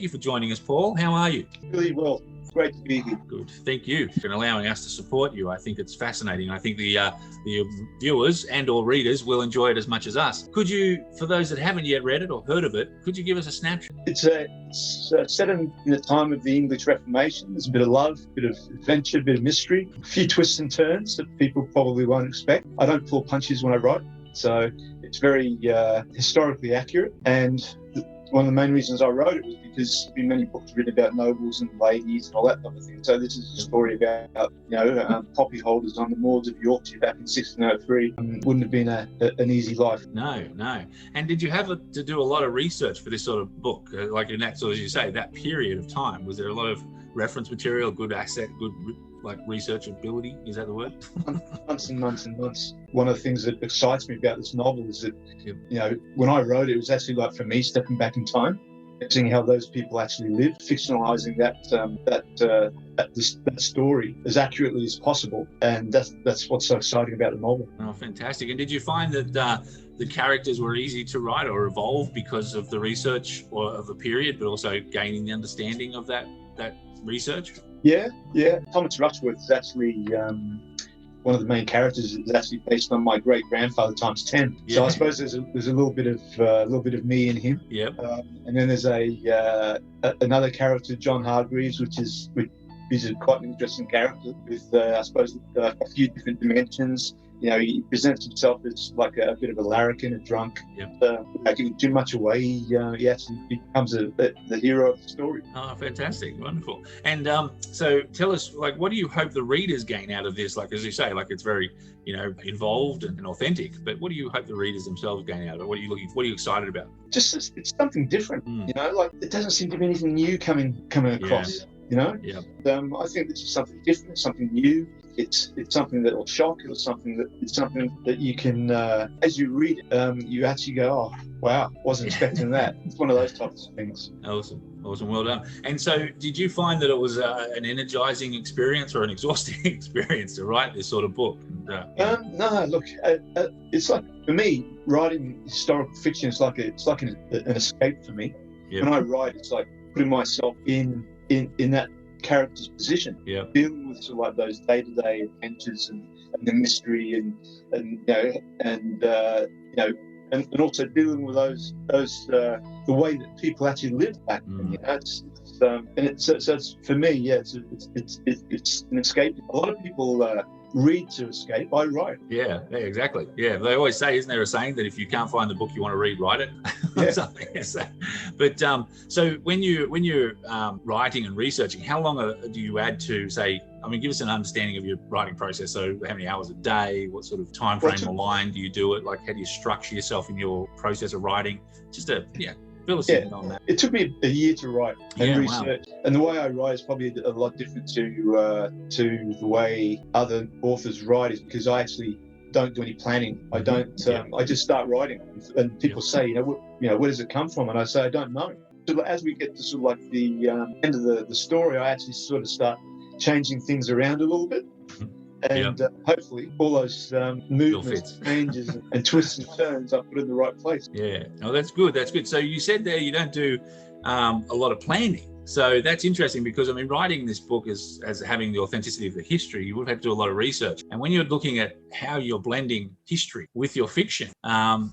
you for joining us, Paul. How are you? Really well. Great to be here. Good. Thank you for allowing us to support you. I think it's fascinating. I think the viewers and or readers will enjoy it as much as us. Could you, for those that haven't yet read it or heard of it, could you give us a snapshot? It's set in the time of the English Reformation. There's a bit of love, a bit of adventure, a bit of mystery, a few twists and turns that people probably won't expect. I don't pull punches when I write, so it's very historically accurate. And one of the main reasons I wrote it was because there's been many books written about nobles and ladies and all that type of thing. So this is a story about, poppy holders on the moors of Yorkshire back in 1603. Wouldn't have been an easy life. No. And did you have to do a lot of research for this sort of book? Like in that, so as you say, that period of time, was there a lot of reference material, good asset, good researchability? Is that the word? Months and months and months. One of the things that excites me about this novel is that, when I wrote it, it was actually like for me stepping back in time, seeing how those people actually lived, fictionalizing that story as accurately as possible, and that's what's so exciting about the novel. Oh, fantastic! And did you find that the characters were easy to write or evolve because of the research or of the period, but also gaining the understanding of that research? Yeah. Thomas Rushworth is actually one of the main characters. Is actually based on my great grandfather times 10. Yeah. So I suppose there's a little bit of me in him. Yep. And then there's another character, John Hargreaves, which is quite an interesting character with I suppose a few different dimensions. He presents himself as like a bit of a larrikin, a drunk. Yep. Giving too much away, he actually becomes the hero of the story. Oh, fantastic. Wonderful. And so tell us, what do you hope the readers gain out of this? Like, as you say, it's very, involved and authentic, but what do you hope the readers themselves gain out of it? What are you excited about? Just, it's something different, it doesn't seem to be anything new coming across, Yeah. I think this is something different, something new. It's something that will shock. It's something that you can, as you read it, you actually go, oh, wow, wasn't expecting that. It's one of those types of things. Awesome. Well done. And so did you find that it was an energizing experience or an exhausting experience to write this sort of book? No, look, it's like, for me, writing historical fiction is like an escape for me. Yep. When I write, it's like putting myself in that character's position, dealing with sort of those day-to-day adventures and the mystery and also dealing with those the way that people actually lived back then. It's for me, it's an escape. A lot of people read to escape. I write. Yeah, exactly. Yeah, they always say, isn't there a saying that if you can't find the book you want to read, write it? Yeah. Something. But so when you're writing and researching, how long do you add to, say, give us an understanding of your writing process. So how many hours a day? What sort of time frame or line do you do it? How do you structure yourself in your process of writing? Just fill us in on that. It took me a year to write and research. Wow. And the way I write is probably a lot different to the way other authors write, is because I actually don't do any planning. I don't. I just start writing, and people say, where does it come from? And I say, I don't know. So as we get to sort of the end of the story, I actually sort of start changing things around a little bit. And hopefully all those movements, changes and twists and turns I put in the right place. Yeah, no, that's good. So you said there you don't do a lot of planning. So that's interesting because, writing this book as having the authenticity of the history, you would have to do a lot of research. And when you're looking at how you're blending history with your fiction,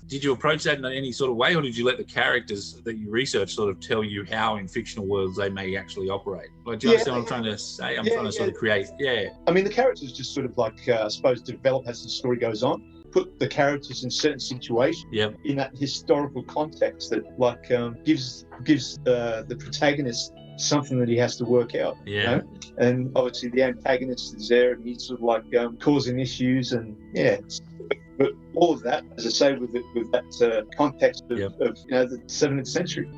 did you approach that in any sort of way, or did you let the characters that you research sort of tell you how in fictional worlds they may actually operate? Do you understand what I'm trying to say? I'm trying to sort of create, the characters just sort of I suppose develop as the story goes on. Put the characters in certain situations in that historical context that gives the protagonist something that he has to work out. And obviously the antagonist is there and he's sort of causing issues, and but all of that, as I say, with that context of the 17th century.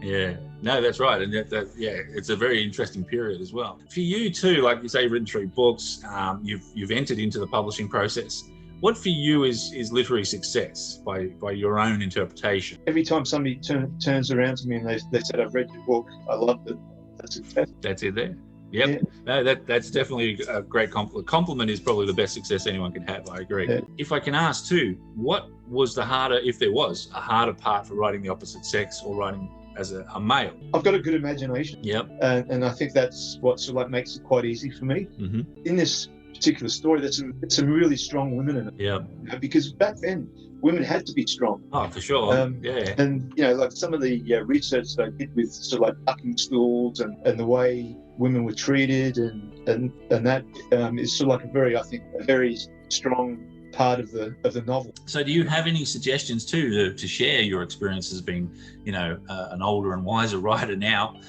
No, that's right. And it's a very interesting period as well for you too. Like you say, you've written 3 books, you've entered into the publishing process. What for you is literary success by your own interpretation? Every time somebody turns around to me and they said, I've read your book, I loved it, that's success. That's it there. Yep. Yeah. No, that's definitely a great compliment. Compliment is probably the best success anyone can have. I agree. Yeah. If I can ask too, what was the harder, if there was a harder part for writing the opposite sex or writing as a male? I've got a good imagination. Yep. And I think that's what sort of like makes it quite easy for me. Mm-hmm. In this particular story, there's some really strong women in it. Yeah. Because back then, women had to be strong. Oh, for sure. Yeah. And, like some of the research that I did with sort of like bucking schools and the way women were treated and that is sort of like a very strong part of the novel. So do you have any suggestions too to share your experiences being, an older and wiser writer now?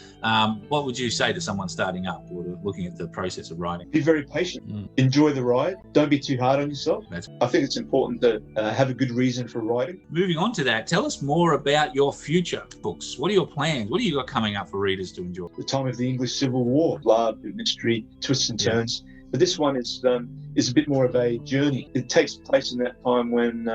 What would you say to someone starting up or looking at the process of writing? Be very patient. Enjoy the ride. Don't be too hard on yourself. I think it's important to have a good reason for writing. Moving on to that, tell us more about your future books. What are your plans? What do you got coming up for readers to enjoy? The time of the English Civil War, love, mystery, twists and turns. But this one is a bit more of a journey. It takes place in that time when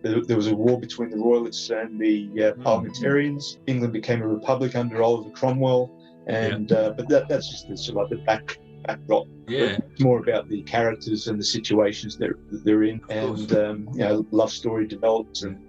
there was a war between the Royalists and the Parliamentarians. England became a republic under Oliver Cromwell, and but that's just sort of like the backdrop. Yeah, it's more about the characters and the situations they're in, and love story develops, and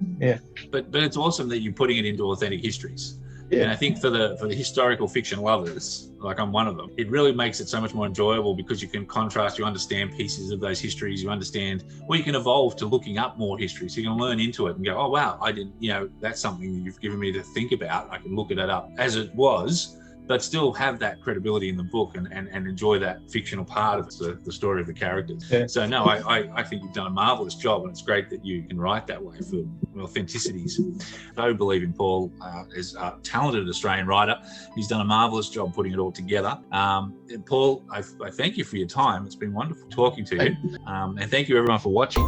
But it's awesome that you're putting it into authentic histories. Yeah. And I think for the historical fiction lovers, like I'm one of them, it really makes it so much more enjoyable because you can contrast, you understand pieces of those histories, you understand, you can evolve to looking up more history. So you can learn into it and go, oh, wow, I didn't, that's something that you've given me to think about. I can look it up as it was, but still have that credibility in the book and enjoy that fictional part of the story of the characters. Yeah. So no, I think you've done a marvelous job, and it's great that you can write that way for authenticities. I believe in Paul as a talented Australian writer. He's done a marvelous job putting it all together. Paul, I thank you for your time. It's been wonderful talking to you. And thank you everyone for watching.